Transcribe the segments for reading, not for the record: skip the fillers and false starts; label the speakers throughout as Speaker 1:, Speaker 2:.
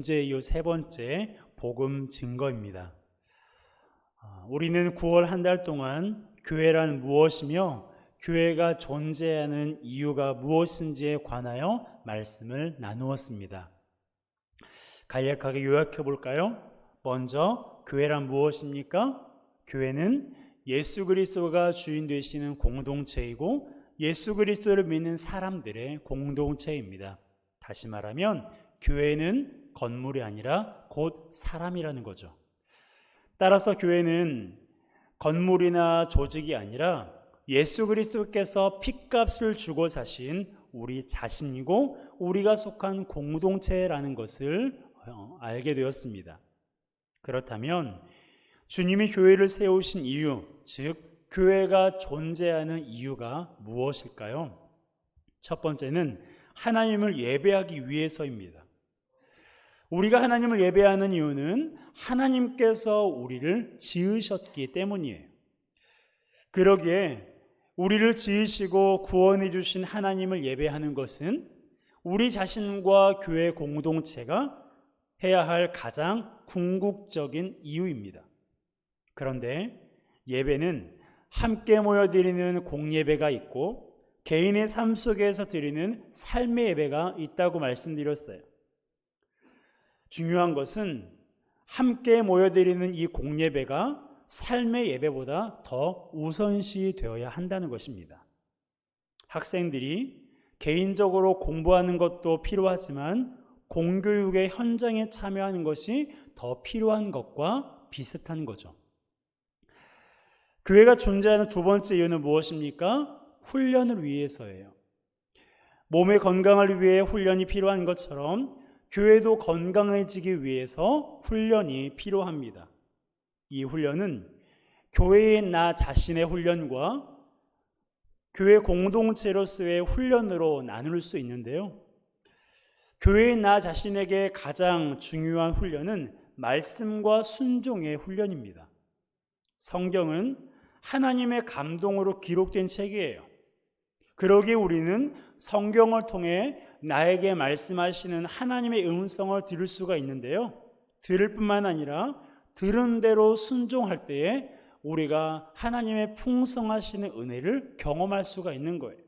Speaker 1: 존재 이유 세 번째, 복음 증거입니다. 우리는 9월 한 달 동안 교회란 무엇이며 교회가 존재하는 이유가 무엇인지에 관하여 말씀을 나누었습니다. 간략하게 요약해 볼까요? 먼저 교회란 무엇입니까? 교회는 예수 그리스도가 주인 되시는 공동체이고 예수 그리스도를 믿는 사람들의 공동체입니다. 다시 말하면 교회는 건물이 아니라 곧 사람이라는 거죠. 따라서 교회는 건물이나 조직이 아니라 예수 그리스도께서 핏값을 주고 사신 우리 자신이고 우리가 속한 공동체라는 것을 알게 되었습니다. 그렇다면 주님이 교회를 세우신 이유, 즉 교회가 존재하는 이유가 무엇일까요? 첫 번째는 하나님을 예배하기 위해서입니다. 우리가 하나님을 예배하는 이유는 하나님께서 우리를 지으셨기 때문이에요. 그러기에 우리를 지으시고 구원해 주신 하나님을 예배하는 것은 우리 자신과 교회 공동체가 해야 할 가장 궁극적인 이유입니다. 그런데 예배는 함께 모여 드리는 공예배가 있고 개인의 삶 속에서 드리는 삶의 예배가 있다고 말씀드렸어요. 중요한 것은 함께 모여 드리는 이 공예배가 삶의 예배보다 더 우선시 되어야 한다는 것입니다. 학생들이 개인적으로 공부하는 것도 필요하지만 공교육의 현장에 참여하는 것이 더 필요한 것과 비슷한 거죠. 교회가 존재하는 두 번째 이유는 무엇입니까? 훈련을 위해서예요. 몸의 건강을 위해 훈련이 필요한 것처럼 교회도 건강해지기 위해서 훈련이 필요합니다. 이 훈련은 교회의 나 자신의 훈련과 교회 공동체로서의 훈련으로 나눌 수 있는데요. 교회의 나 자신에게 가장 중요한 훈련은 말씀과 순종의 훈련입니다. 성경은 하나님의 감동으로 기록된 책이에요. 그러기에 우리는 성경을 통해 나에게 말씀하시는 하나님의 음성을 들을 수가 있는데요. 들을 뿐만 아니라 들은 대로 순종할 때에 우리가 하나님의 풍성하시는 은혜를 경험할 수가 있는 거예요.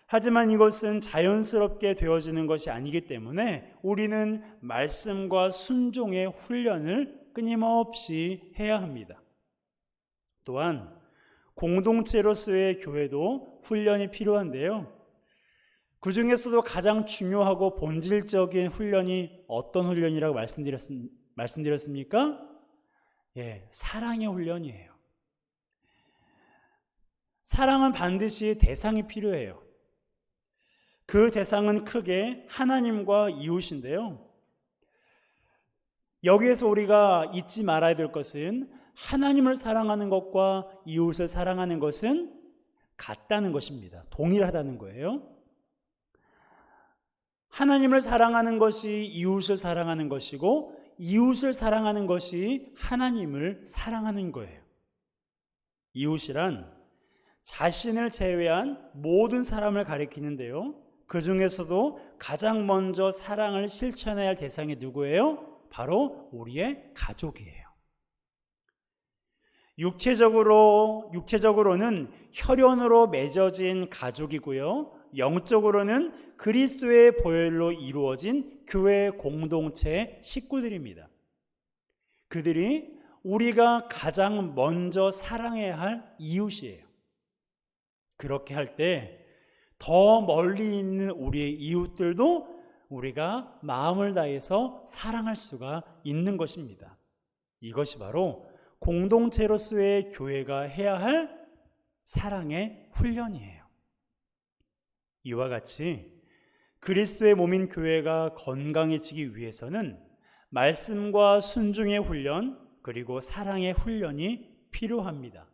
Speaker 1: 하지만 이것은 자연스럽게 되어지는 것이 아니기 때문에 우리는 말씀과 순종의 훈련을 끊임없이 해야 합니다. 또한 공동체로서의 교회도 훈련이 필요한데요. 그 중에서도 가장 중요하고 본질적인 훈련이 어떤 훈련이라고 말씀드렸습니까? 사랑의 훈련이에요. 사랑은 반드시 대상이 필요해요. 그 대상은 크게 하나님과 이웃인데요. 여기에서 우리가 잊지 말아야 될 것은 하나님을 사랑하는 것과 이웃을 사랑하는 것은 같다는 것입니다. 동일하다는 거예요. 하나님을 사랑하는 것이 이웃을 사랑하는 것이고 이웃을 사랑하는 것이 하나님을 사랑하는 거예요. 이웃이란 자신을 제외한 모든 사람을 가리키는데요. 그 중에서도 가장 먼저 사랑을 실천해야 할 대상이 누구예요? 바로 우리의 가족이에요. 육체적으로는 혈연으로 맺어진 가족이고요. 영적으로는 그리스도의 보혈로 이루어진 교회 공동체 식구들입니다. 그들이 우리가 가장 먼저 사랑해야 할 이웃이에요. 그렇게 할 때 더 멀리 있는 우리의 이웃들도 우리가 마음을 다해서 사랑할 수가 있는 것입니다. 이것이 바로 공동체로서의 교회가 해야 할 사랑의 훈련이에요. 이와 같이 그리스도의 몸인 교회가 건강해지기 위해서는 말씀과 순종의 훈련 그리고 사랑의 훈련이 필요합니다.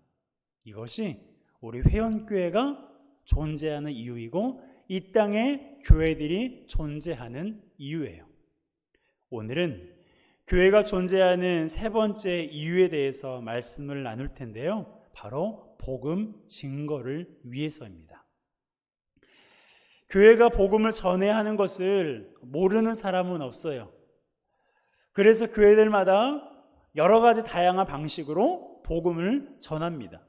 Speaker 1: 이것이 우리 회원교회가 존재하는 이유이고 이 땅에 교회들이 존재하는 이유예요. 오늘은 교회가 존재하는 세 번째 이유에 대해서 말씀을 나눌 텐데요. 바로 복음 증거를 위해서입니다. 교회가 복음을 전해야 하는 것을 모르는 사람은 없어요. 그래서 교회들마다 여러 가지 다양한 방식으로 복음을 전합니다.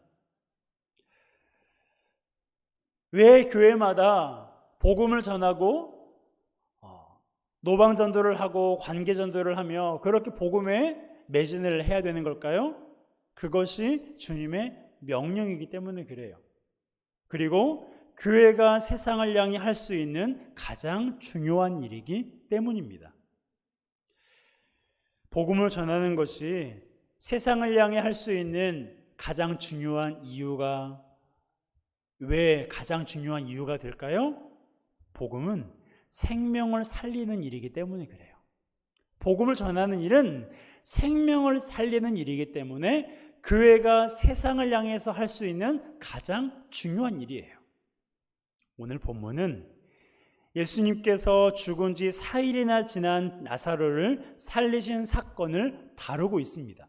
Speaker 1: 왜 교회마다 복음을 전하고 노방전도를 하고 관계전도를 하며 그렇게 복음에 매진을 해야 되는 걸까요? 그것이 주님의 명령이기 때문에 그래요. 그리고 교회가 세상을 향해 할 수 있는 가장 중요한 일이기 때문입니다. 복음을 전하는 것이 세상을 향해 할 수 있는 가장 중요한 이유가 왜 가장 중요한 이유가 될까요? 복음은 생명을 살리는 일이기 때문에 그래요. 복음을 전하는 일은 생명을 살리는 일이기 때문에 교회가 세상을 향해서 할 수 있는 가장 중요한 일이에요. 오늘 본문은 예수님께서 죽은 지 4일이나 지난 나사로를 살리신 사건을 다루고 있습니다.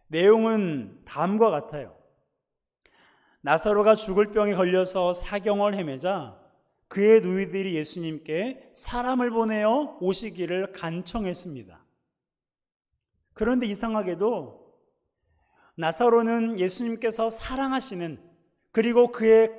Speaker 1: 내용은 다음과 같아요. 나사로가 죽을 병에 걸려서 사경을 헤매자 그의 누이들이 예수님께 사람을 보내어 오시기를 간청했습니다. 그런데 이상하게도 나사로는 예수님께서 사랑하시는, 그리고 그의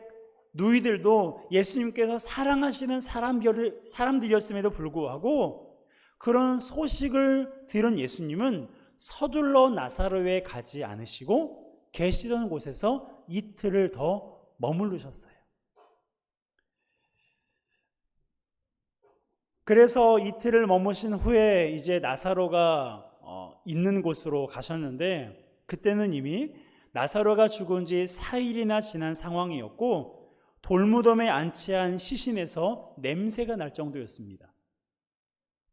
Speaker 1: 누이들도 예수님께서 사랑하시는 사람들이었음에도 불구하고 그런 소식을 들은 예수님은 서둘러 나사로에 가지 않으시고 계시던 곳에서 이틀을 더 머무르셨어요. 그래서 이틀을 머무신 후에 이제 나사로가 있는 곳으로 가셨는데, 그때는 이미 나사로가 죽은 지 4일이나 지난 상황이었고 돌무덤에 안치한 시신에서 냄새가 날 정도였습니다.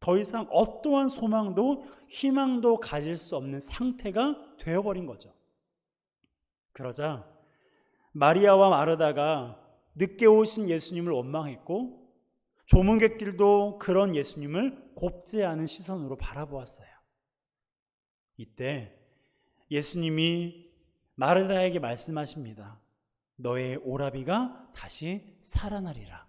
Speaker 1: 더 이상 어떠한 소망도 희망도 가질 수 없는 상태가 되어버린 거죠. 그러자 마리아와 마르다가 늦게 오신 예수님을 원망했고 조문객들도 그런 예수님을 곱지 않은 시선으로 바라보았어요. 이때 예수님이 마르다에게 말씀하십니다. 너의 오라비가 다시 살아나리라.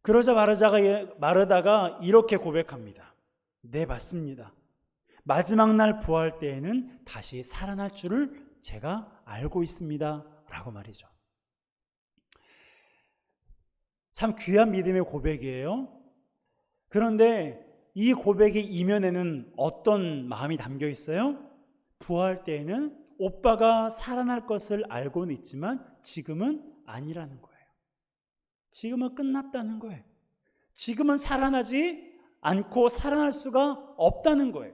Speaker 1: 그러자 마르다가 이렇게 고백합니다. 네, 맞습니다. 마지막 날 부활 때에는 다시 살아날 줄을 제가 알고 있습니다. 라고 말이죠. 참 귀한 믿음의 고백이에요. 그런데 이 고백의 이면에는 어떤 마음이 담겨 있어요? 부활 때에는 오빠가 살아날 것을 알고는 있지만 지금은 아니라는 거예요. 지금은 끝났다는 거예요. 지금은 살아나지 않고 살아날 수가 없다는 거예요.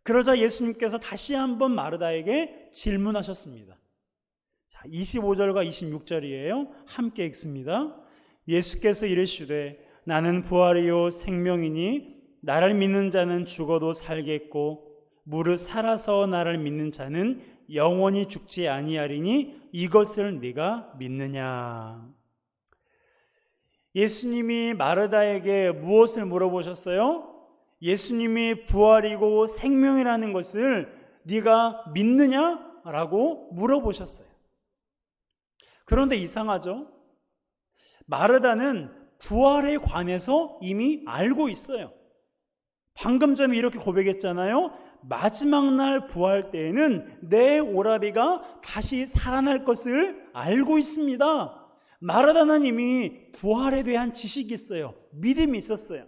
Speaker 1: 그러자 예수님께서 다시 한번 마르다에게 질문하셨습니다. 25절과 26절이에요. 함께 읽습니다. 예수께서 이르시되 나는 부활이요 생명이니 나를 믿는 자는 죽어도 살겠고 무릇 살아서 나를 믿는 자는 영원히 죽지 아니하리니 이것을 네가 믿느냐. 예수님이 마르다에게 무엇을 물어보셨어요? 예수님이 부활이고 생명이라는 것을 네가 믿느냐라고 물어보셨어요. 그런데 이상하죠? 마르다는 부활에 관해서 이미 알고 있어요. 방금 전에 이렇게 고백했잖아요. 마지막 날 부활 때에는 내 오라비가 다시 살아날 것을 알고 있습니다. 마르다는 이미 부활에 대한 지식이 있어요. 믿음이 있었어요.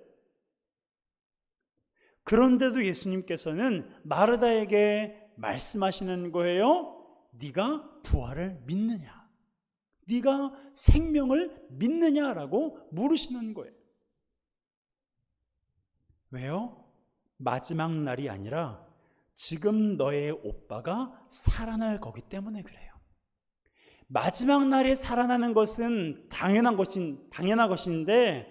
Speaker 1: 그런데도 예수님께서는 마르다에게 말씀하시는 거예요. 네가 부활을 믿느냐? 네가 생명을 믿느냐라고 물으시는 거예요. 왜요? 마지막 날이 아니라 지금 너의 오빠가 살아날 거기 때문에 그래요. 마지막 날에 살아나는 것은 당연한 것인데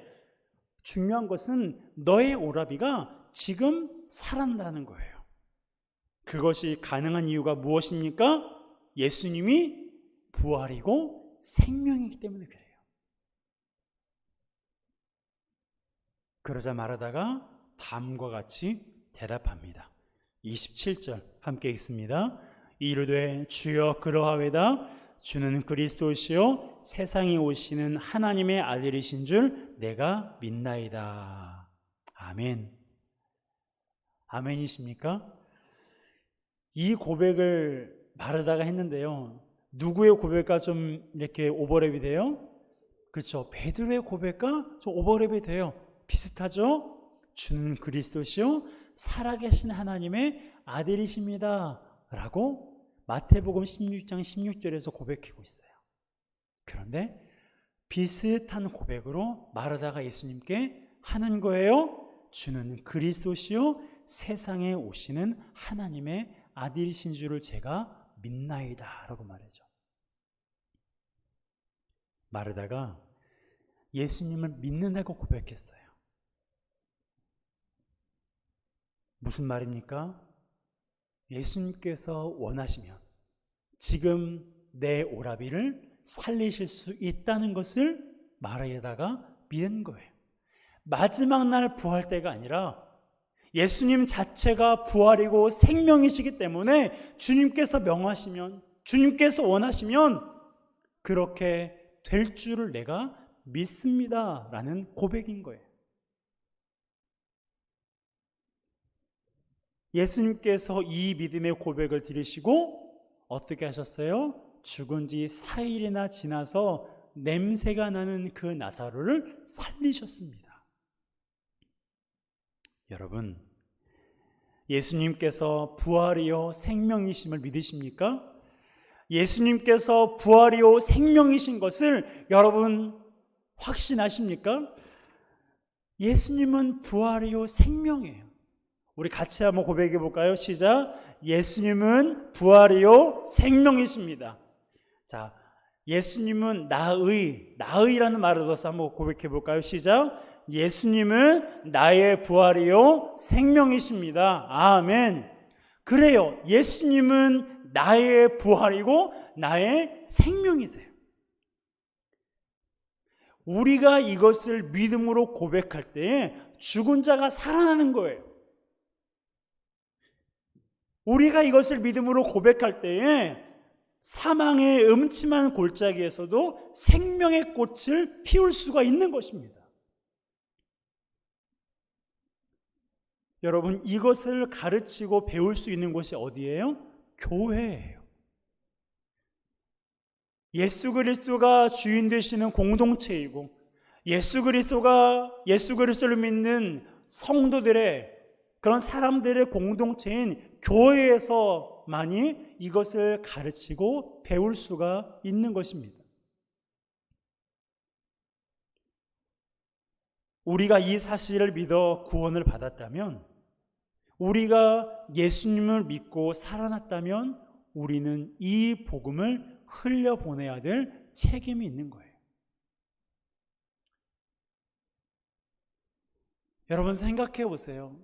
Speaker 1: 중요한 것은 너의 오라비가 지금 살아난다는 거예요. 그것이 가능한 이유가 무엇입니까? 예수님이 부활이고 생명이기 때문에 그래요. 그러자 마르다가 다음과 같이 대답합니다. 27절 함께 읽습니다. 이르되 주여 그러하외다 주는 그리스도시요 세상에 오시는 하나님의 아들이신 줄 내가 믿나이다. 아멘. 아멘이십니까? 이 고백을 마르다가 했는데요. 누구의 고백과 좀 이렇게 오버랩이 돼요? 그렇죠. 베드로의 고백과 좀 오버랩이 돼요. 비슷하죠? 주는 그리스도시요 살아계신 하나님의 아들이십니다. 라고 마태복음 16장 16절에서 고백하고 있어요. 그런데 비슷한 고백으로 마르다가 예수님께 하는 거예요. 주는 그리스도시요 세상에 오시는 하나님의 아들이신 줄을 제가 믿나이다 라고 말하죠. 마르다가 예수님을 믿는다고 고백했어요. 무슨 말입니까? 예수님께서 원하시면 지금 내 오라비를 살리실 수 있다는 것을 마르다가 믿은 거예요. 마지막 날 부활 때가 아니라 예수님 자체가 부활이고 생명이시기 때문에 주님께서 명하시면, 주님께서 원하시면 그렇게 될 줄을 내가 믿습니다 라는 고백인 거예요. 예수님께서 이 믿음의 고백을 들으시고 어떻게 하셨어요? 죽은 지 4일이나 지나서 냄새가 나는 그 나사로를 살리셨습니다. 여러분, 예수님께서 부활이요 생명이심을 믿으십니까? 예수님께서 부활이요 생명이신 것을 여러분 확신하십니까? 예수님은 부활이요 생명이에요. 우리 같이 한번 고백해 볼까요? 시작. 예수님은 부활이요 생명이십니다. 자, 예수님은 나의라는 말을 넣어서 한번 고백해 볼까요? 시작. 예수님은 나의 부활이요 생명이십니다. 아멘. 그래요. 예수님은 나의 부활이고 나의 생명이세요. 우리가 이것을 믿음으로 고백할 때 죽은 자가 살아나는 거예요. 우리가 이것을 믿음으로 고백할 때에 사망의 음침한 골짜기에서도 생명의 꽃을 피울 수가 있는 것입니다. 여러분, 이것을 가르치고 배울 수 있는 곳이 어디예요? 교회예요. 예수 그리스도가 주인 되시는 공동체이고 예수 그리스도를 믿는 성도들의 그런 사람들의 공동체인 교회에서만이 이것을 가르치고 배울 수가 있는 것입니다. 우리가 이 사실을 믿어 구원을 받았다면, 우리가 예수님을 믿고 살아났다면 우리는 이 복음을 흘려보내야 될 책임이 있는 거예요. 여러분 생각해 보세요.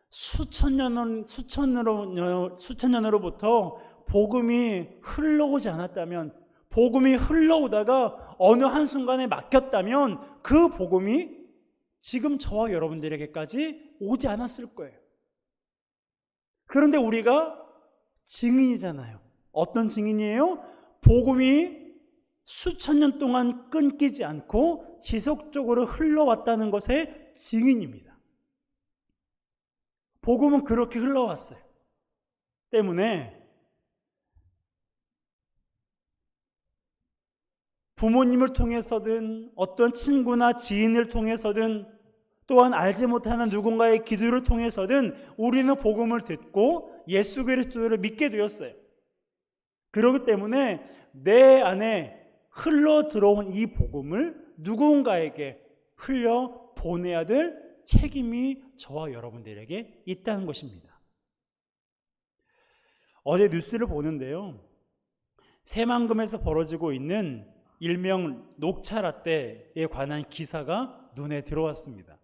Speaker 1: 수천 년으로부터 복음이 흘러오지 않았다면, 복음이 흘러오다가 어느 한순간에 막혔다면 그 복음이 지금 저와 여러분들에게까지 오지 않았을 거예요. 그런데 우리가 증인이잖아요. 어떤 증인이에요? 복음이 수천 년 동안 끊기지 않고 지속적으로 흘러왔다는 것의 증인입니다. 복음은 그렇게 흘러왔어요. 때문에 부모님을 통해서든 어떤 친구나 지인을 통해서든 또한 알지 못하는 누군가의 기도를 통해서든 우리는 복음을 듣고 예수 그리스도를 믿게 되었어요. 그렇기 때문에 내 안에 흘러 들어온 이 복음을 누군가에게 흘려 보내야 될 책임이 저와 여러분들에게 있다는 것입니다. 어제 뉴스를 보는데요, 새만금에서 벌어지고 있는 일명 녹차라떼에 관한 기사가 눈에 들어왔습니다.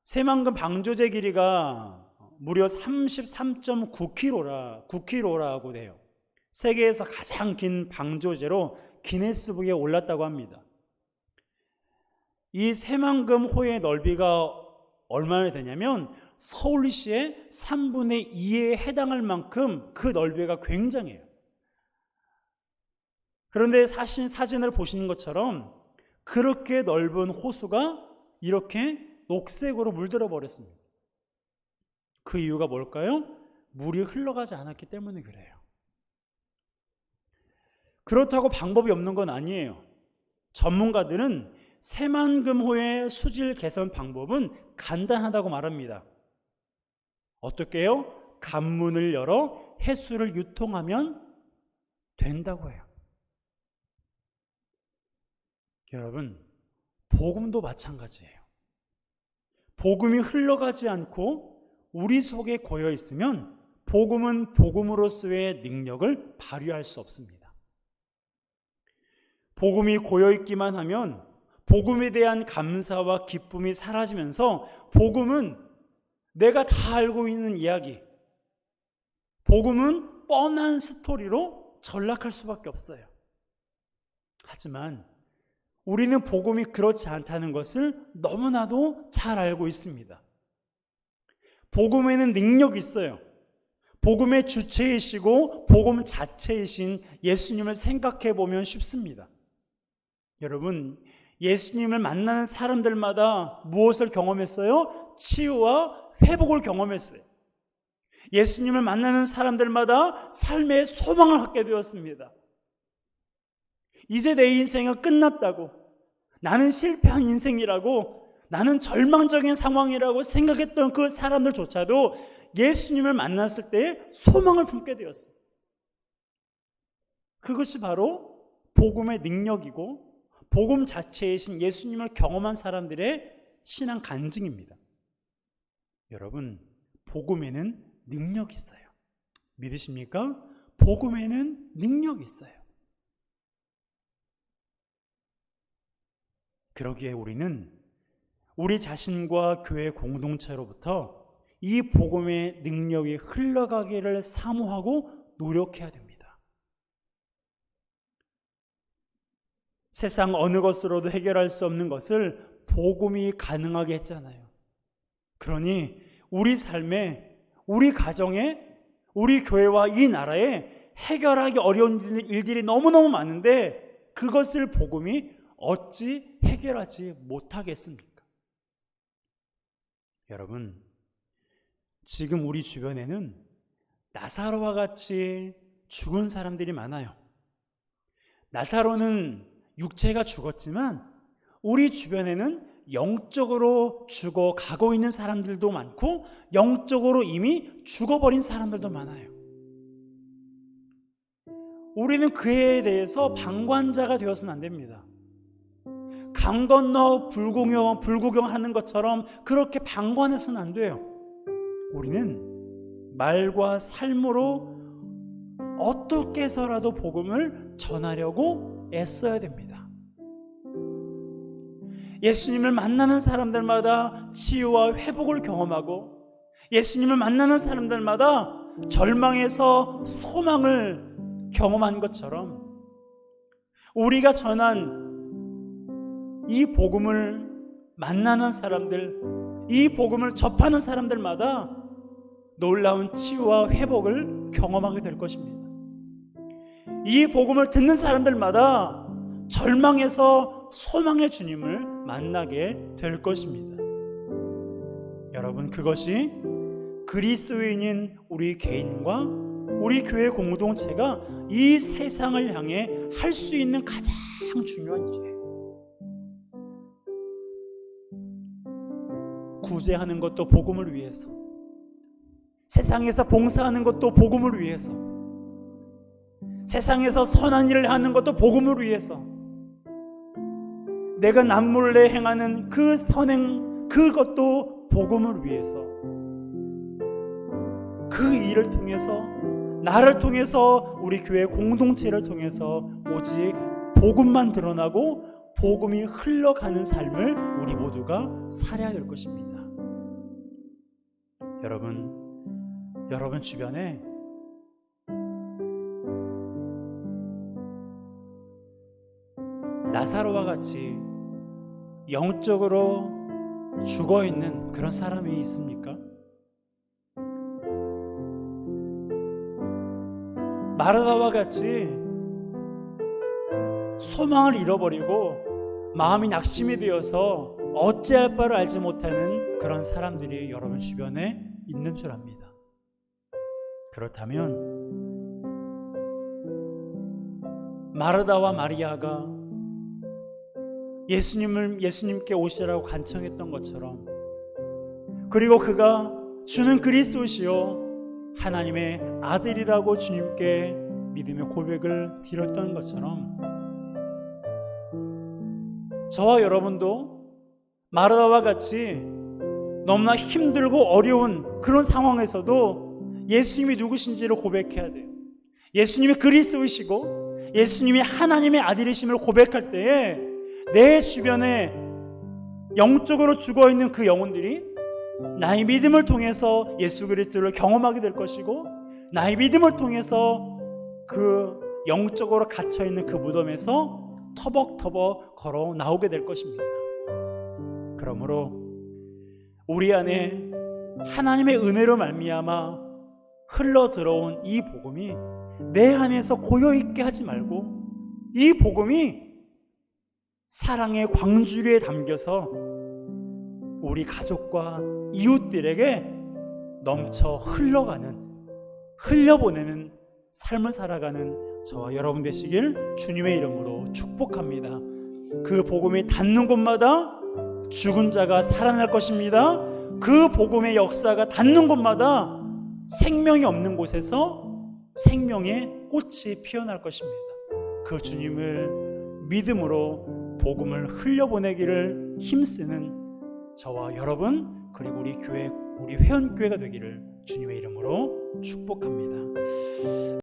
Speaker 1: 새만금 방조제 길이가 무려 33.9km라고 돼요. 세계에서 가장 긴 방조제로 기네스북에 올랐다고 합니다. 이 새만금호의 넓이가 얼마나 되냐면 서울시의 3분의 2에 해당할 만큼 그 넓이가 굉장해요. 그런데 사진을 보시는 것처럼 그렇게 넓은 호수가 이렇게 녹색으로 물들어 버렸습니다. 그 이유가 뭘까요? 물이 흘러가지 않았기 때문에 그래요. 그렇다고 방법이 없는 건 아니에요. 전문가들은 새만금호의 수질 개선 방법은 간단하다고 말합니다. 어떻게 해요? 관문을 열어 해수를 유통하면 된다고 해요. 여러분, 복음도 마찬가지예요. 복음이 흘러가지 않고 우리 속에 고여 있으면 복음은 복음으로서의 능력을 발휘할 수 없습니다. 복음이 고여 있기만 하면 복음에 대한 감사와 기쁨이 사라지면서 복음은 내가 다 알고 있는 이야기, 복음은 뻔한 스토리로 전락할 수밖에 없어요. 하지만 우리는 복음이 그렇지 않다는 것을 너무나도 잘 알고 있습니다. 복음에는 능력이 있어요. 복음의 주체이시고 복음 자체이신 예수님을 생각해 보면 쉽습니다. 여러분, 예수님을 만나는 사람들마다 무엇을 경험했어요? 치유와 회복을 경험했어요. 예수님을 만나는 사람들마다 삶의 소망을 갖게 되었습니다. 이제 내 인생은 끝났다고, 나는 실패한 인생이라고, 나는 절망적인 상황이라고 생각했던 그 사람들조차도 예수님을 만났을 때 소망을 품게 되었어요. 그것이 바로 복음의 능력이고 복음 자체이신 예수님을 경험한 사람들의 신앙 간증입니다. 여러분, 복음에는 능력이 있어요. 믿으십니까? 복음에는 능력이 있어요. 그러기에 우리는 우리 자신과 교회 공동체로부터 이 복음의 능력이 흘러가기를 사모하고 노력해야 됩니다. 세상 어느 것으로도 해결할 수 없는 것을 복음이 가능하게 했잖아요. 그러니 우리 삶에, 우리 가정에, 우리 교회와 이 나라에 해결하기 어려운 일들이 너무너무 많은데 그것을 복음이 어찌 해결하지 못하겠습니까? 여러분, 지금 우리 주변에는 나사로와 같이 죽은 사람들이 많아요. 나사로는 육체가 죽었지만 우리 주변에는 영적으로 죽어가고 있는 사람들도 많고 영적으로 이미 죽어버린 사람들도 많아요. 우리는 그에 대해서 방관자가 되어서는 안 됩니다. 강 건너 불구경하는 것처럼 그렇게 방관해서는 안 돼요. 우리는 말과 삶으로 어떻게 해서라도 복음을 전하려고 애써야 됩니다. 예수님을 만나는 사람들마다 치유와 회복을 경험하고 예수님을 만나는 사람들마다 절망에서 소망을 경험한 것처럼 우리가 전한 이 복음을 만나는 사람들, 이 복음을 접하는 사람들마다 놀라운 치유와 회복을 경험하게 될 것입니다. 이 복음을 듣는 사람들마다 절망에서 소망의 주님을 만나게 될 것입니다. 여러분, 그것이 그리스도인인 우리 개인과 우리 교회 공동체가 이 세상을 향해 할 수 있는 가장 중요한 일이에요. 구제하는 것도 복음을 위해서, 세상에서 봉사하는 것도 복음을 위해서, 세상에서 선한 일을 하는 것도 복음을 위해서, 내가 남몰래 행하는 그 선행, 그것도 복음을 위해서, 그 일을 통해서, 나를 통해서, 우리 교회 공동체를 통해서 오직 복음만 드러나고 복음이 흘러가는 삶을 우리 모두가 살아야 될 것입니다. 여러분 주변에 나사로와 같이 영적으로 죽어있는 그런 사람이 있습니까? 마르다와 같이 소망을 잃어버리고 마음이 낙심이 되어서 어찌할 바를 알지 못하는 그런 사람들이 여러분 주변에 있는 줄 압니다. 그렇다면 마르다와 마리아가 예수님께 오시라고 간청했던 것처럼, 그리고 그가 주는 그리스도시요 하나님의 아들이라고 주님께 믿음의 고백을 드렸던 것처럼, 저와 여러분도 마르다와 같이 너무나 힘들고 어려운 그런 상황에서도 예수님이 누구신지를 고백해야 돼요. 예수님이 그리스도이시고 예수님이 하나님의 아들이심을 고백할 때에 내 주변에 영적으로 죽어있는 그 영혼들이 나의 믿음을 통해서 예수 그리스도를 경험하게 될 것이고, 나의 믿음을 통해서 그 영적으로 갇혀있는 그 무덤에서 터벅터벅 걸어 나오게 될 것입니다. 그러므로 우리 안에 하나님의 은혜로 말미암아 흘러 들어온 이 복음이 내 안에서 고여있게 하지 말고, 이 복음이 사랑의 광주리에 담겨서 우리 가족과 이웃들에게 넘쳐 흘려보내는 삶을 살아가는 저와 여러분 되시길 주님의 이름으로 축복합니다. 그 복음이 닿는 곳마다 죽은 자가 살아날 것입니다. 그 복음의 역사가 닿는 곳마다 생명이 없는 곳에서 생명의 꽃이 피어날 것입니다. 그 주님을 믿음으로 복음을 흘려보내기를 힘쓰는 저와 여러분, 그리고 우리 교회, 우리 회원교회가 되기를 주님의 이름으로 축복합니다.